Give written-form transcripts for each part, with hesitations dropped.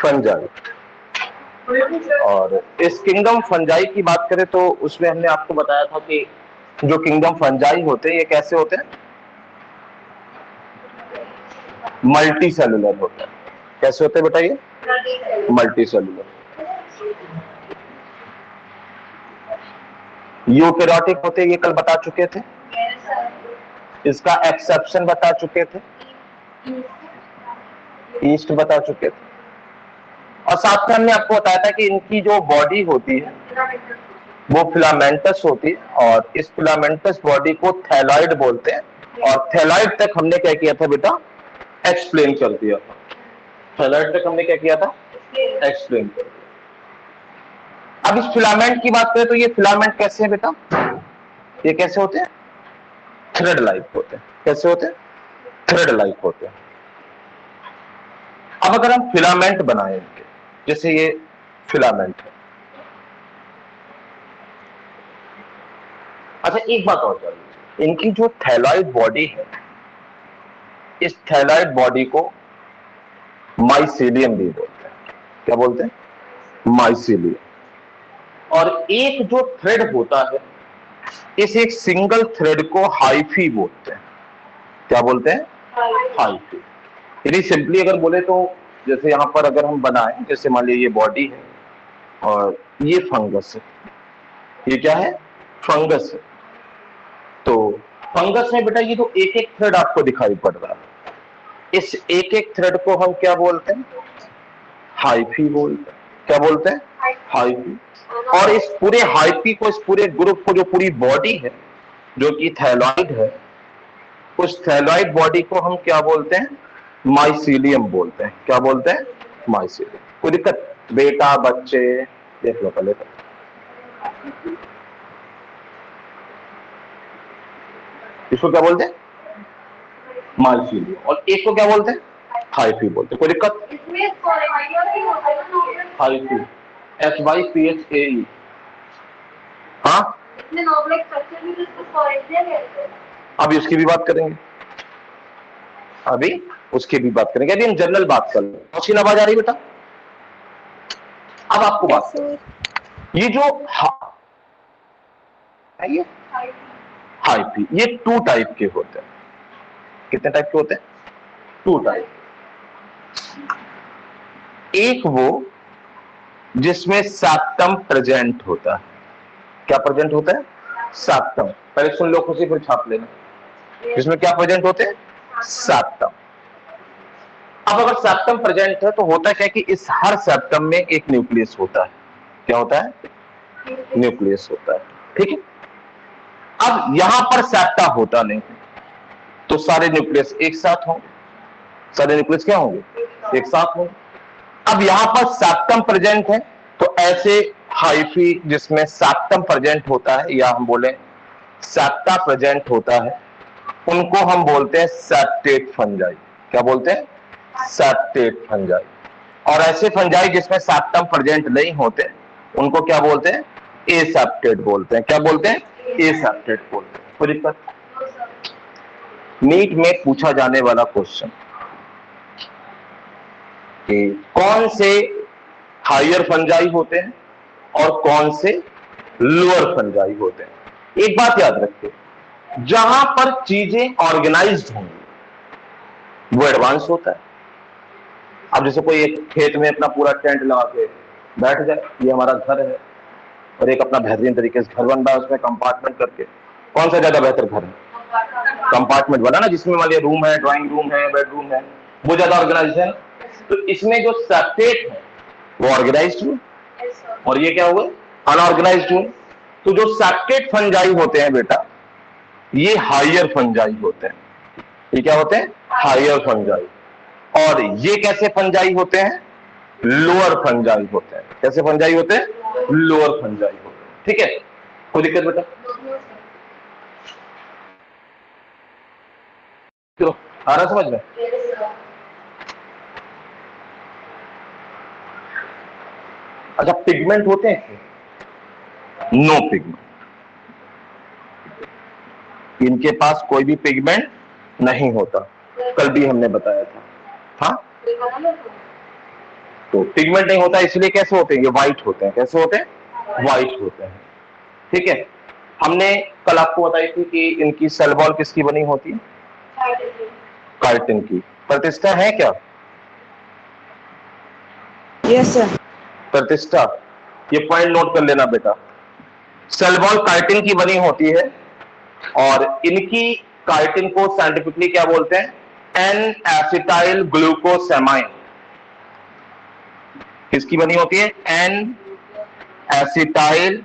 Fungi. और इस kingdom fungi की बात करें तो उसमें हमने आपको बताया था कि जो किंगडम फंजाई होते हैं ये कैसे होते हैं, मल्टी सेलुलर होते हैं। कैसे होते हैं बताइए, मल्टी सेलुलर। यूकेरियोटिक होते हैं, ये कल बता चुके थे। इसका एक्सेप्शन बता चुके थे, ईस्ट बता चुके थे। और साथ में हमने आपको बताया था कि इनकी जो बॉडी होती है वो फिलामेंटस होती है, और इस फिलामेंटस बॉडी को थैलॉइड बोलते हैं। और थैलॉइड तक हमने क्या किया था बेटा, एक्सप्लेन कर दिया था। थैलॉइड तक हमने क्या किया था, एक्सप्लेन कर दिया। अब इस फिलामेंट की बात करें तो ये फिलामेंट कैसे है बेटा, ये कैसे होते हैं, थ्रेड लाइक होते हैं। कैसे होते हैं, थ्रेड लाइक होते हैं। अब अगर हम फिलामेंट बनाएं इनके, जैसे ये फिलामेंट है। अच्छा एक बात और जानिए, इनकी जो थैलॉइड बॉडी है, इस थैलॉइड बॉडी को माइसीलियम भी बोलते हैं। क्या बोलते हैं, माइसीलियम। और एक जो थ्रेड होता है, इस एक सिंगल थ्रेड को हाइफी बोलते हैं। क्या बोलते हैं, हाइफी। यदि सिंपली अगर बोले तो जैसे यहां पर अगर हम बनाएं, जैसे मान लीजिए ये बॉडी है और ये फंगस है, ये क्या है, फंगस है। तो फंगस में बेटा ये जो एक एक थ्रेड आपको दिखाई पड़ रहा है, इस एक एक थ्रेड को हम क्या बोलते हैं, हाइफी बोलते हैं। क्या बोलते हैं, हाइफी। और इस पूरे हाइफी को, इस पूरे ग्रुप को, जो पूरी बॉडी है जो कि थैलॉइड है, उस थैलॉइड बॉडी को हम क्या बोलते हैं, माइसीलियम बोलते हैं। क्या बोलते हैं, माइसीलियम। कोई दिक्कत, बेटा बच्चे देख लो पहले तो। इसको क्या बोलते हैं, माइसीलियम। और एक को क्या बोलते हैं, हाइफी बोलते हैं। कोई दिक्कत, हाइफी, HYPHAE। हाँ, अभी उसकी भी बात करेंगे, अभी उसकी भी बात करेंगे। अभी हम जनरल बात कर लें। मशीन आवाज आ रही बेटा, अब आपको बात करें, ये जो ये हाइफी, ये 2 टाइप के होते हैं। कितने टाइप के होते हैं, 2 टाइप। एक वो जिसमें सैप्टम प्रेजेंट होता है। क्या प्रेजेंट होता है, सैप्टम। पहले सुन लो खुशी, फिर छाप लेना। जिसमें क्या प्रेजेंट होते हैं, सैप्टम। अब अगर सैप्टम प्रेजेंट है तो होता क्या कि इस हर सैप्टम में एक न्यूक्लियस होता है। क्या होता है, न्यूक्लियस होता है। ठीक है। अब यहां पर सैप्टा होता नहीं, तो सारे न्यूक्लियस एक साथ होंगे। सारे न्यूक्लियस क्या होंगे, एक साथ होंगे। अब यहां पर सैप्टम प्रेजेंट है, तो ऐसे हाइफी जिसमें सैप्टम प्रेजेंट होता है, या हम बोले सैप्टा प्रेजेंट होता है, उनको हम बोलते हैं सेप्टेट फंजाई। क्या बोलते हैं, सेप्टेट फंजाई। और ऐसे फंजाई जिसमें सैप्टम प्रेजेंट नहीं होते, उनको क्या बोलते हैं, एसेप्टेट बोलते हैं। क्या बोलते हैं, एसेप्टेट बोलते हैं। कोई दिक्कत, नीट में पूछा जाने वाला क्वेश्चन कि कौन से हायर फंजाई होते हैं और कौन से लोअर फंजाई होते हैं। एक बात याद रखिए, जहां पर चीजें ऑर्गेनाइज्ड होंगी वो एडवांस होता है। अब जैसे कोई एक खेत में अपना पूरा टेंट लगा के बैठ जाए, ये हमारा घर है, और एक अपना बेहतरीन तरीके से घर बन रहा है उसमें कंपार्टमेंट करके, कौन सा ज्यादा बेहतर घर है, कंपार्टमेंट वाला ना, जिसमें मान लिया रूम है, ड्राइंग रूम है, बेडरूम है, वो ज्यादा ऑर्गेनाइज है। तो इसमें जो सेपरेट है वो ऑर्गेनाइज्ड हुए, और ये क्या हुए, अनऑर्गेनाइज्ड हुए। तो जो सेपरेट फंजाई होते हैं बेटा, ये हायर फंजाई होते हैं। ये क्या होते हैं, हायर फंजाई। और ये कैसे फंजाई होते हैं, लोअर फंजाई होते हैं। कैसे फंजाई होते हैं, लोअर फंजाई होते हैं। ठीक है, कोई दिक्कत बेटा, चलो आ रहा समझ में। अच्छा, पिगमेंट होते हैं, नो पिगमेंट, इनके पास कोई भी पिगमेंट नहीं होता। कल भी हमने बताया था। हाँ, तो पिगमेंट नहीं होता इसलिए कैसे होते हैं, ये व्हाइट होते हैं। कैसे होते हैं? व्हाइट होते हैं। ठीक है, हमने कल आपको बताई थी कि इनकी सेल वॉल किसकी बनी होती है? काइटिन की। प्रतिष्ठा है क्या? Yes sir. प्रतिष्ठा, ये पॉइंट नोट कर लेना बेटा। सेल वॉल काइटिन की बनी होती है और इनकी काइटिन को साइंटिफिकली क्या बोलते हैं? N acetyl glucosamine. किसकी बनी होती है? N acetyl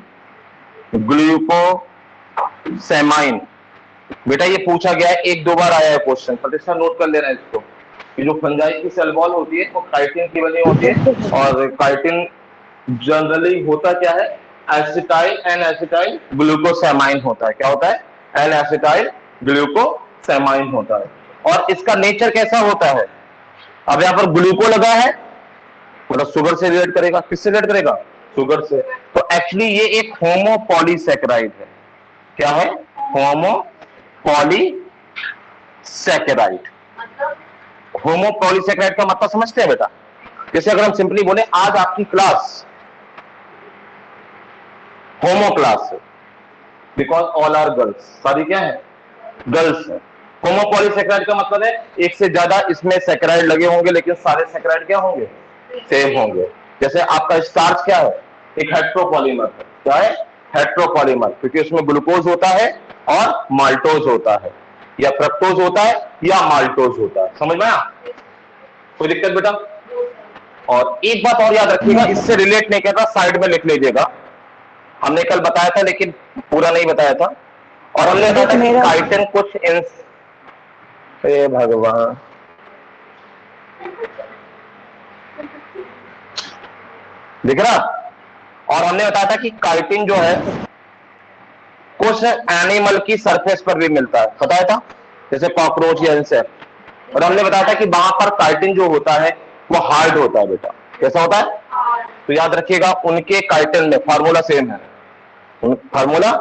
glucosamine. बेटा ये पूछा गया है, एक दो बार आया है क्वेश्चन, प्रतिष्ठा नोट कर लेना इसको कि जो फंजाई की सेल वॉल होती है वो काइटिन की बनी होती है और काइटिन जनरली होता क्या है? एसिटाइल एन एसिटाइल ग्लूकोसेमाइन होता है। क्या होता है? एन एसिटाइल ग्लूकोसेमाइन होता है। और इसका नेचर कैसा होता है? अब यहां पर ग्लूको लगा है, मतलब शुगर से रिलेट करेगा। किससे रिलेट करेगा? शुगर से। तो एक्चुअली ये एक होमोपॉलीसैकेराइड है। क्या है? होमोपॉलीसैकेराइड। होमोपॉलीसैकेराइड का मतलब समझते हैं बेटा? जैसे अगर हम सिंपली बोले आज आपकी क्लास होमो क्लास है, बिकॉज ऑल आर गर्ल्स, सारी क्या है? गर्ल्स है। होमोपॉलीसैकेराइड का मतलब है एक से ज्यादा इसमें सैकेराइड लगे होंगे लेकिन सारे सैकेराइड क्या होंगे? सेम होंगे। जैसे आपका स्टार्च क्या है? एक हेट्रोपॉलीमर है। क्या है? हेट्रोपॉलीमर, क्योंकि उसमें ग्लूकोज होता है और माल्टोज होता है, या फ्रक्टोज होता है या माल्टोज होता है। समझ में आया? कोई दिक्कत बेटा? और एक बात और याद रखिएगा, इससे रिलेट नहीं करता, साइड में लिख लीजिएगा। हमने कल बताया था लेकिन पूरा नहीं बताया था, और हमने बताया था कि काइटिन कुछ हे भगवान, दिख रहा? और हमने बताया था कि काइटिन जो है कुछ एनिमल की सरफेस पर भी मिलता है, बताया था, जैसे कॉकरोच या इंसेक्ट। और हमने बताया था कि वहां पर काइटिन जो होता है वो हार्ड होता है बेटा। कैसा होता है? तो याद रखिएगा उनके काइटिन में फॉर्मूला सेम है। फॉर्मूला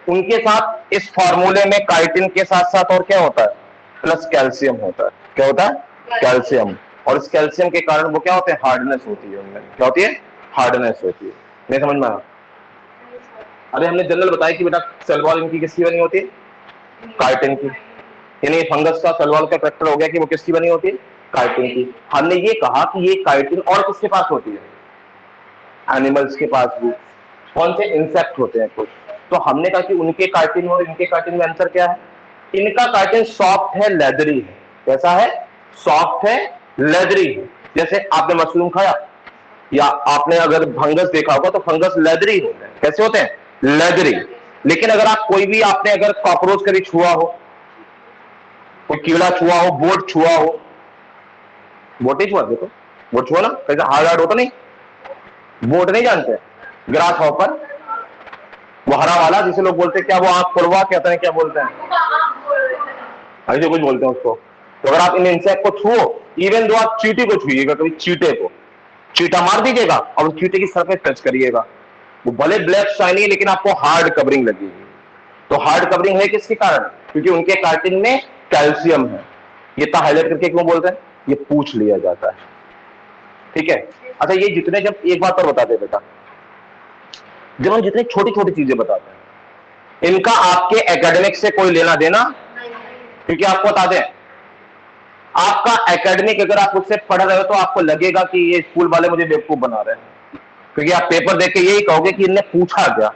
उनके साथ, इस फॉर्मूले में काइटिन के साथ साथ और क्या होता है? प्लस कैल्शियम होता है। क्या होता है? कैल्शियम। और इस कैल्शियम के कारण वो क्या होते हैं? हार्डनेस होती है उनमें। क्या होती है? हार्डनेस होती है। नहीं समझ में आया? अरे हमने जनरल बताया कि बेटा सेल वॉल इनकी किसकी बनी होती है? काइटिन की। यानी फंगस का सेल वॉल का कैरेक्टर हो गया कि वो किसकी बनी होती है? काइटिन की। हमने ये कहा कि ये काइटिन और किसके पास होती है? एनिमल्स के पास भी। कौन से? इंसेक्ट होते हैं कुछ। तो हमने कहा कि उनके काइटिन और इनके काइटिन में अंतर क्या है? इनका काइटिन सॉफ्ट है, लेदरी है। कैसा है? सॉफ्ट है, लेदरी है। जैसे आपने मशरूम खाया या आपने अगर फंगस देखा होगा तो फंगस लेदरी होते हैं। कैसे होते हैं? लेदरी। लेकिन अगर आप कोई भी, आपने अगर कॉकरोच कभी छुआ हो, कोई कीड़ा छुआ हो, बोट छुआ हो, बोट नहीं छुआ, देखो बोट छुआ ना, कैसा हार्ड हार्ड होता नहीं? बोट नहीं जानते? ग्रास हॉपर, वो हरा वाला जिसे लोग बोलते हैं, क्या वो आंख फोड़वा कहते हैं, क्या बोलते हैं, ऐसे कुछ बोलते हैं उसको। तो अगर आप इन इंसेक्ट को छुओ, इवन दो आप चींटी को छुइएगा, कभी चींटे को चींटा मार दीजिएगा और उस चींटे की सरफेस टच करिएगा, वो भले ब्लैक शाइनी है लेकिन आपको हार्ड कवरिंग लगेगी। तो हार्ड कवरिंग है किसके कारण? क्योंकि उनके काइटिन में कैल्शियम है। ये इतना हाईलाइट करके क्यों बोलते हैं? ये पूछ लिया जाता है। ठीक है? अच्छा ये जितने, जब एक बात और बताते हैं बेटा, जब हम जितनी छोटी छोटी चीजें बताते हैं इनका आपके एकेडमिक से कोई लेना देना, क्योंकि आपको बता दें आपका एकेडमिक अगर आप उससे पढ़ रहे हो तो आपको लगेगा कि ये स्कूल वाले मुझे बेवकूफ बना रहे हैं, क्योंकि आप पेपर देख के यही कहोगे कि इनने पूछा क्या।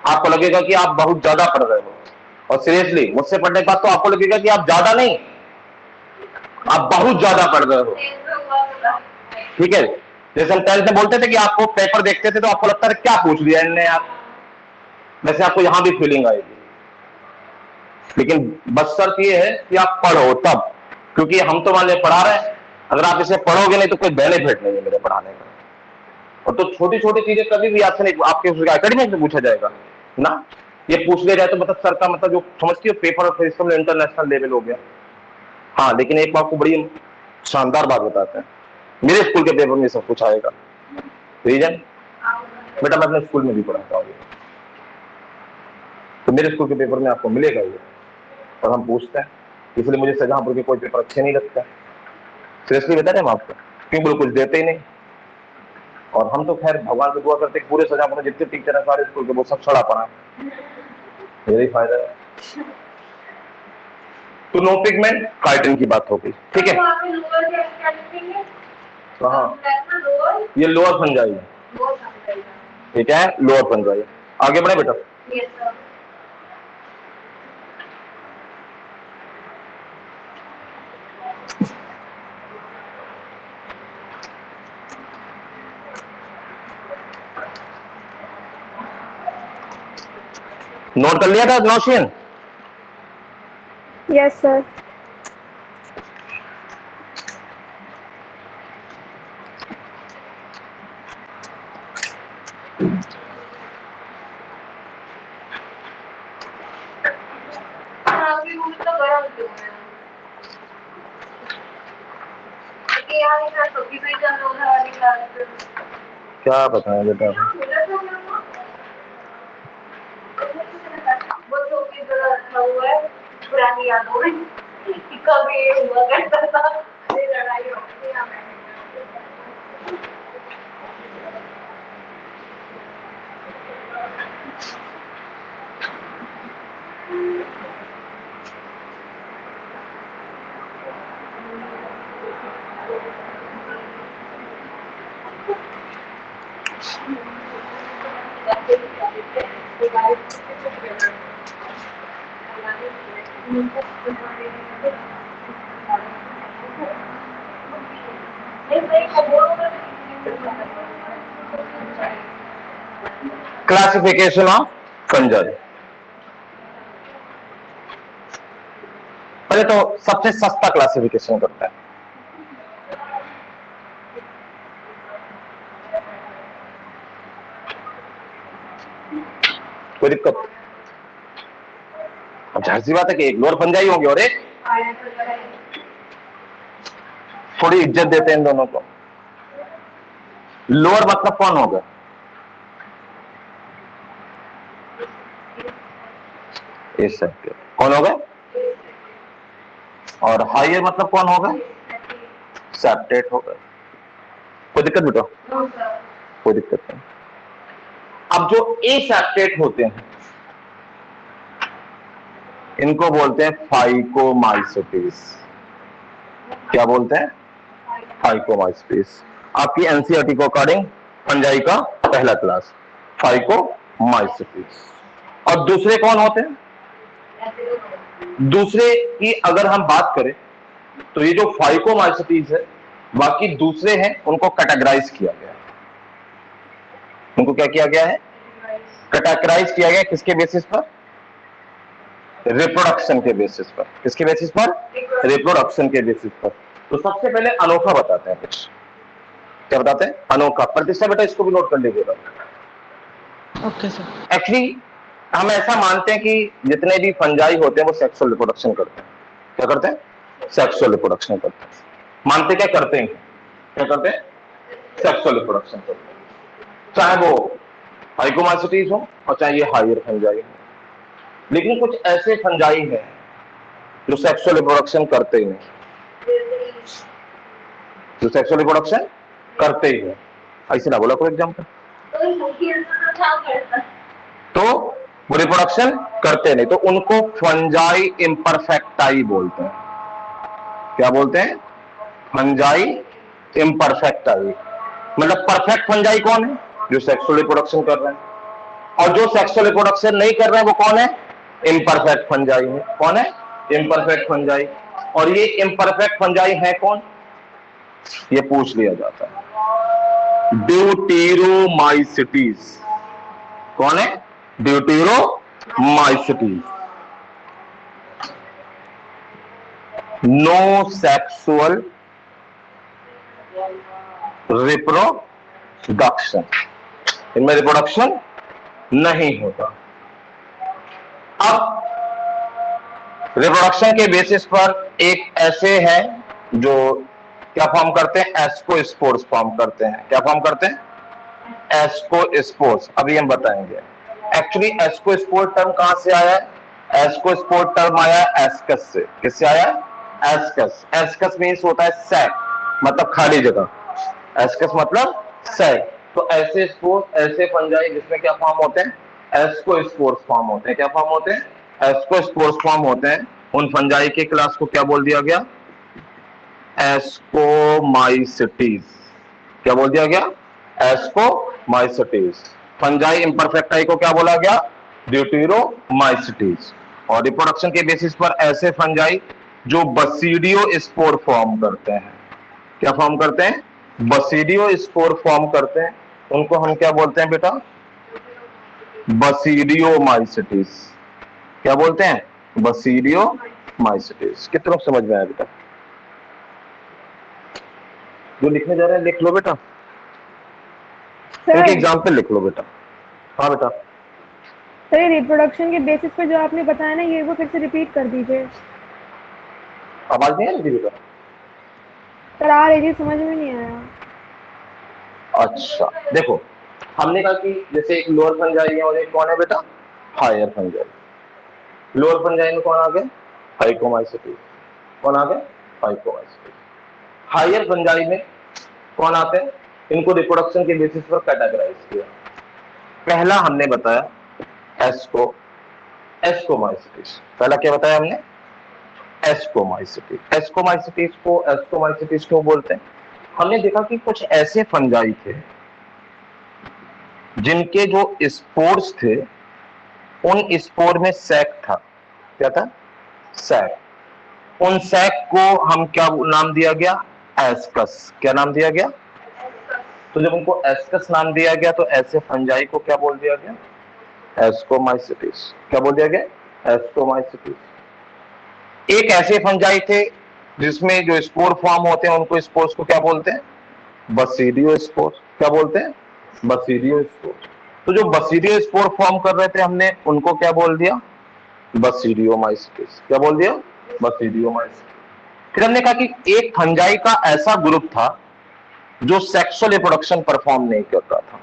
आपको लगेगा कि आप बहुत ज्यादा पढ़ रहे हो, और सीरियसली मुझसे पढ़ने के बाद तो आपको लगेगा कि आप ज्यादा नहीं, आप बहुत ज्यादा पढ़ रहे हो। ठीक है? जैसे हम 10th में बोलते थे कि आपको पेपर देखते थे तो आपको लगता है क्या पूछ दिया इनने यार, वैसे आपको यहां भी फीलिंग आएगी। लेकिन बस शर्त ये है कि आप पढ़ो तब, क्योंकि हम तो मान लिया पढ़ा रहे हैं, अगर आप इसे पढ़ोगे नहीं तो कोई बेनिफिट नहीं है मेरे पढ़ाने का। और तो छोटी छोटी चीजें कभी भी आपसे नहीं, आपके एकेडमिक में पूछा जाएगा ना। ये पूछ लिया जाए तो मतलब सर का मतलब जो समझती हो पेपर, और फिर इसका इंटरनेशनल लेवल हो गया। हाँ लेकिन एक बात को बड़ी शानदार बात बताते हैं, मेरे स्कूल के पेपर में सब कुछ आएगा। रीजन बेटा मैं अपने स्कूल में भी पढ़ाता हूँ, तो मेरे स्कूल के पेपर में आपको मिलेगा ये, और हम पूछते हैं, इसलिए मुझे शाहजहांपुर के कोई पेपर अच्छे नहीं लगता। सीरियसली बता रहे हम आपको, क्यों बोलो, कुछ देते ही नहीं। और हम तो खैर भगवान से दुआ करते पूरे सजा में जितने टीचर है सारे स्कूल के वो सब सड़ा पड़ा, यही फायदा है। तो नो पिगमेंट काइटिन की बात हो गई, ठीक है। हाँ, ये लोअर फंजाई है, ठीक है, लोअर फंजाई। आगे बढ़े बेटा। नोट कर लिया था नौशीन? Yes sir. क्या बताएं बेटा, पुरानी यादों में कभी ये हुआ करता था, लड़ाई होती है। Classification of fungi. पहले तो सबसे सस्ता क्लासिफिकेशन करता है। कोई दिक्कत? अब जाहिर सी बात है कि एक लोअर फंजाई होंगे और एक, थोड़ी इज्जत देते हैं इन दोनों को। लोअर मतलब कौन होगा? इस सब कौन होगा? और हायर मतलब कौन होगा? सेप्टेट होगा। कोई दिक्कत बेटा? कोई दिक्कत नहीं। अब जो ए सेप्टेट होते हैं इनको बोलते हैं फाइकोमाइसेटिस। क्या बोलते हैं? फाइकोमाइसेटिस। आपकी एनसीईआरटी को अकॉर्डिंग फंजाई का पहला क्लास फाइकोमाइसेटिस। और दूसरे कौन होते हैं? दूसरे की अगर हम बात करें तो ये जो फाइकोमाइसेटिस है, बाकी दूसरे हैं उनको कैटेगराइज किया गया है। उनको क्या किया गया है? कैटेगराइज किया गया। किसके बेसिस पर? रिप्रोडक्शन के बेसिस पर। किसके बेसिस पर? रिप्रोडक्शन के बेसिस पर। तो सबसे पहले अनोखा बताते हैं कुछ। क्या बताते हैं? अनोखा। प्रतिष्ठा बेटा इसको भी नोट कर लीजिएगा। Okay sir. एक्चुअली हम ऐसा मानते हैं कि जितने भी फंजाई होते हैं वो सेक्सुअल रिप्रोडक्शन करते हैं। क्या करते हैं? सेक्सुअल रिप्रोडक्शन करते हैं। मानते क्या करते हैं? क्या करते हैं? सेक्सुअल रिप्रोडक्शन करते हैं, चाहे वो फाइकोमाइसेटिस हो और चाहे ये हायर फंजाई हो। लेकिन कुछ ऐसे फंजाई हैं जो सेक्सुअल रिप्रोडक्शन करते ही नहीं, जो सेक्सुअल रिप्रोडक्शन करते ही नहीं। ऐसे ना बोला कोई एग्जाम्पल, तो वो रिप्रोडक्शन करते नहीं, तो उनको फंजाई इम्परफेक्टाई बोलते हैं। क्या बोलते हैं? Fungi imperfecti. मतलब परफेक्ट फंजाई कौन है? जो सेक्सुअल रिप्रोडक्शन कर रहे हैं। और जो सेक्सुअल रिप्रोडक्शन नहीं कर रहे हैं वो कौन है? इम्परफेक्ट फंजाई है। कौन है? Imperfect fungi. और ये इम्परफेक्ट फंजाई है कौन? ये पूछ लिया जाता है। ड्यूटेरोमाइसिटीज। कौन है? ड्यूटेरोमाइसिटीज। नो सेक्सुअल रिप्रोडक्शन, इनमें रिप्रोडक्शन नहीं होता। अब रिप्रोडक्शन के बेसिस पर एक ऐसे हैं जो क्या फॉर्म करते हैं? एस्कोस्पोर्स फॉर्म करते हैं। क्या फॉर्म करते हैं? एस्कोस्पोर्स। अभी हम बताएंगे। एक्चुअली एस्कोस्पोर टर्म कहां से आया है? एस्कोस्पोर टर्म आया एस्कस से। किससे आया? एस्कस। एस्कस मीन्स होता है सैक, मतलब खाली जगह, एस्कस मतलब सैक। तो ऐसे स्पोर्स, ऐसे फंजाई जिसमें क्या फॉर्म होते हैं, एस्कोस्पोर्स फॉर्म होते हैं। क्या फॉर्म होते हैं, एस्कोस्पोर्स फॉर्म होते हैं। उन फंजाई के क्लास को क्या बोल दिया गया, एस्कोमाइसिटीज। क्या बोल दिया गया, एस्कोमाइसिटीज। फंजाई इम्परफेक्टाई को क्या बोला गया, ड्यूटेरोमाइसिटीज। और रिप्रोडक्शन के बेसिस पर ऐसे फंजाई जो बसीडियो स्पोर फॉर्म करते हैं, क्या फॉर्म करते हैं, बसीडियो स्पोर फॉर्म करते हैं, उनको हम क्या बोलते हैं बेटा, बसीडियोमाइसिटीज। क्या बोलते हैं, बसीडियोमाइसिटीज। कितने लोग समझ में आया बेटा, जो लिखने जा रहे हैं लिख लो बेटा, एक एग्जाम्पल लिख लो बेटा। हाँ बेटा, सर ये रिप्रोडक्शन के बेसिस पे जो आपने बताया ना, ये वो फिर से रिपीट कर दीजिए। आवाज नहीं आ रही थी बेटा? सर आ रही थी, समझ में नहीं आया। अच्छा देखो, हमने कहा कि जैसे एक लोअर फंजाई है और एक कौन है बेटा, हायर फंजाई। लोअर फंजाई में कौन आ गए, फाइकोमाइसिटीज। कौन आ गए, फाइकोमाइसिटीज। हायर फंजाई में कौन आते हैं, इनको रिप्रोडक्शन के बेसिस पर कैटेगराइज किया। पहला हमने बताया एस्कोमाइसिटीज। पहला क्या बताया हमने, एस्कोमाइसिटीज। एस्कोमाइसिटीज क्यों बोलते हैं, हमने देखा कि कुछ ऐसे फंजाई थे जिनके जो स्पोर्स थे, उन स्पोर में सैक था। क्या था, सैक। उन सैक को हम क्या नाम दिया गया, एस्कस। क्या नाम दिया गया, तो जब उनको एस्कस नाम दिया गया तो ऐसे फंजाई को क्या बोल दिया गया, एस्कोमाइसिटीज। क्या बोल दिया गया, एस्कोमाइसिटीज। एक ऐसे फंजाई थे जिसमें जो स्पोर फॉर्म होते हैं उनको स्पोर्स को क्या बोलते हैं, बसीडियो स्पोर। क्या बोलते हैं, बसीडियो स्पोर। तो जो बसीडियो स्पोर फॉर्म कर रहे थे हमने उनको क्या बोल दिया, बसीडियोमाइसिटीज। क्या बोल दिया, बसीडियोमाइसिटीज। फिर हमने कहा कि एक फंजाई का ऐसा ग्रुप था जो सेक्सुअल रिप्रोडक्शन परफॉर्म नहीं करता था।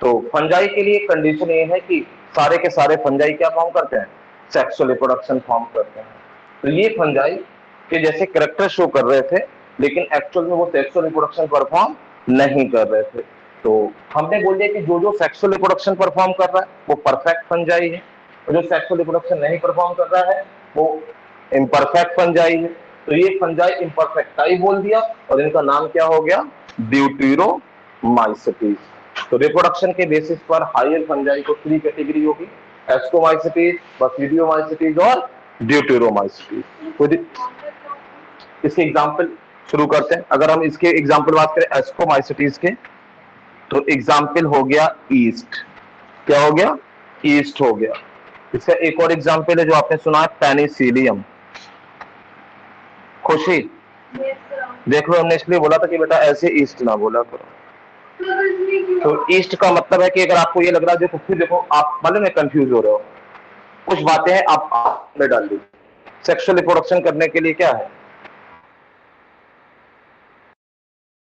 तो फंजाई के लिए कंडीशन ये है कि सारे के सारे फंजाई क्या फॉर्म करते हैं, सेक्सुअल रिप्रोडक्शन फॉर्म करते हैं। तो ये फंजाई के जैसे कैरेक्टर शो कर रहे थे, लेकिन एक्चुअल में वो सेक्सुअल रिप्रोडक्शन परफॉर्म नहीं कर रहे थे। तो हमने बोल दिया कि जो जो सेक्सुअल रिप्रोडक्शन परफॉर्म कर रहा है वो परफेक्ट फंजाई है, और जो सेक्सुअल रिप्रोडक्शन नहीं परफॉर्म कर रहा है वो इम्परफेक्ट फंजाई है। तो ये फंजाई इम्परफेक्टाई बोल दिया और इनका नाम क्या हो गया, ड्यूटेरोमाइसिटीज। तो रिप्रोडक्शन के बेसिस पर हायर फंजाई को 3 कैटेगरी होगी, एस्कोमाइसिटीज, बसीडियोमाइसिटीज और ड्यूटेरोमाइसिटीज। इसके एग्जांपल शुरू करते हैं। अगर हम इसके एग्जांपल बात करें एस्कोमाइसिटीज के, तो एग्जांपल हो गया ईस्ट। क्या हो गया, ईस्ट हो गया। इसका एक और एग्जांपल है जो आपने सुना है, पेनिसिलियम। खुशी देख लो, हमने इसलिए बोला था कि बेटा ऐसे ईस्ट ना बोला करो। तो ईस्ट का मतलब है कि अगर आपको ये लग रहा है, देखो फिर देखो आप मालूम है कंफ्यूज हो रहे हो, कुछ बातें हैं आप में डाल दीजिए। सेक्सुअल रिप्रोडक्शन करने के लिए क्या है,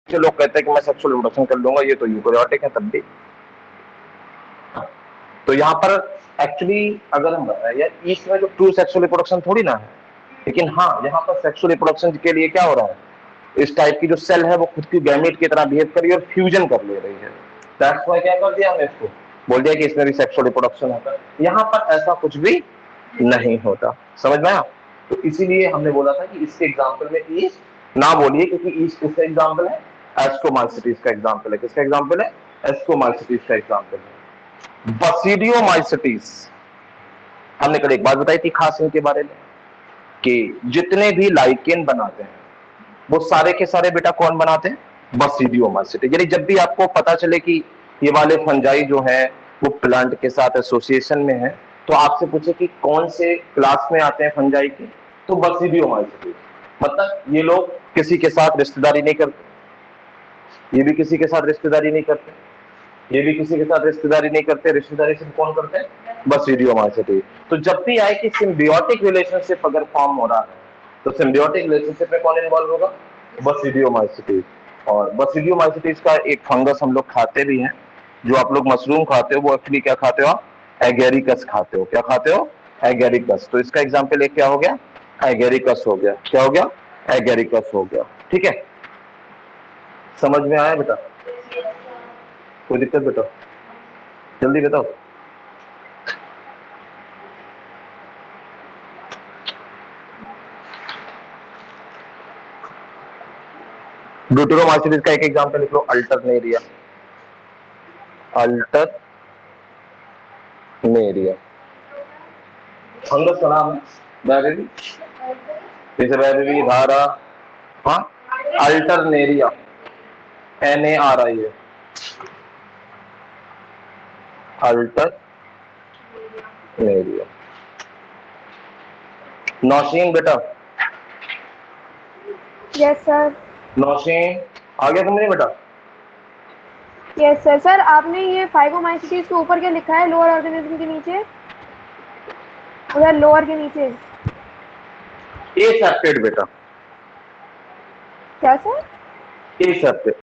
लोग कहते हैं कि मैं सेक्सुअल रिप्रोडक्शन कर लूंगा, ये तो यूकेरियोटिक है तब भी। तो यहाँ पर एक्चुअली अगर हम बताएं यार, ईस्ट में तो ट्रू सेक्सुअल रिप्रोडक्शन थोड़ी ना है, लेकिन हाँ यहाँ पर सेक्सुअल रिप्रोडक्शन के लिए क्या हो रहा है, इस टाइप की जो सेल है वो खुद की गैमेट की तरह बिहेव कर रही है और फ्यूजन कर ले रही है। दैट्स व्हाई क्या कर दिया हमने इसको, बोल दिया कि इसमें भी सेक्सुअल रिप्रोडक्शन होता है। यहाँ पर ऐसा कुछ भी नहीं होता, समझ में आया? तो इसीलिए हमने बोला था कि इसके एग्जाम्पल में ईस्ट ना बोलिए, क्योंकि ईस्ट किसका एग्जाम्पल है, एस्कोमाइसिटीज का एग्जाम्पल है। किसका एग्जाम्पल है, एस्कोमाइसिटीज का एग्जाम्पल है। बसीडियोमाइसिटीज हमने कल एक बात बताई थी खास इनके बारे में, कि जितने भी लाइकेन बनाते हैं वो सारे के सारे बेटा कौन बनाते हैं, बसीडियोमाइसिटीज। यानी जब भी आपको पता चले कि ये वाले फंजाई जो है वो प्लांट के साथ एसोसिएशन में है, तो आपसे पूछे कि कौन से क्लास में आते हैं फंजाई के, तो बसीडियोमाइसिटीज। मतलब ये लोग किसी के साथ रिश्तेदारी नहीं करते, ये भी किसी के साथ रिश्तेदारी नहीं करते, ये भी किसी के साथ रिश्तेदारी नहीं करते, रिश्तेदारी सिर्फ कौन करते हैं, बसीडियोमाइसिटीज। तो जब भी आए कि सिम्बियोटिक रिलेशनशिप अगर फॉर्म हो रहा है, तो सिम्बियोटिक रिलेशनशिप में कौन इन्वॉल्व होगा, बसीडियोमाइसिटीज। और बसीडियोमाइसिटीज का एक फंगस हम लोग खाते भी हैं, जो आप लोग मशरूम खाते हो वो एक्चुअली क्या खाते हो, एगेरिकस खाते हो। क्या खाते हो, एगेरिकस। तो इसका एग्जाम्पल एक क्या हो गया, एगेरिकस हो गया। क्या हो गया, एगेरिकस हो गया। ठीक है, समझ में आया बेटा? कोई दिक्कत बेटा? जल्दी बताओ। ड्यूटेरोमार्सिस का एक एग्जांपल लिख लो, अल्टरनेरिया। अल्टरनेरिया फंगस का नाम है, बैरेरी, जैसे बैरेरी, धारा, हाँ, अल्टरनेरिया, NARI है, अल्टरनेरिया। नौशीन बेटा, यस सर। नौशीन आ गया समझे बेटा? Yes sir. सर आपने ये फाइब्रोमाइसिस के ऊपर क्या लिखा है, लोअर ऑर्गेनिज्म के नीचे, उधर लोअर के नीचे? एसेप्टेड बेटा, क्या सर? एसेप्टेड।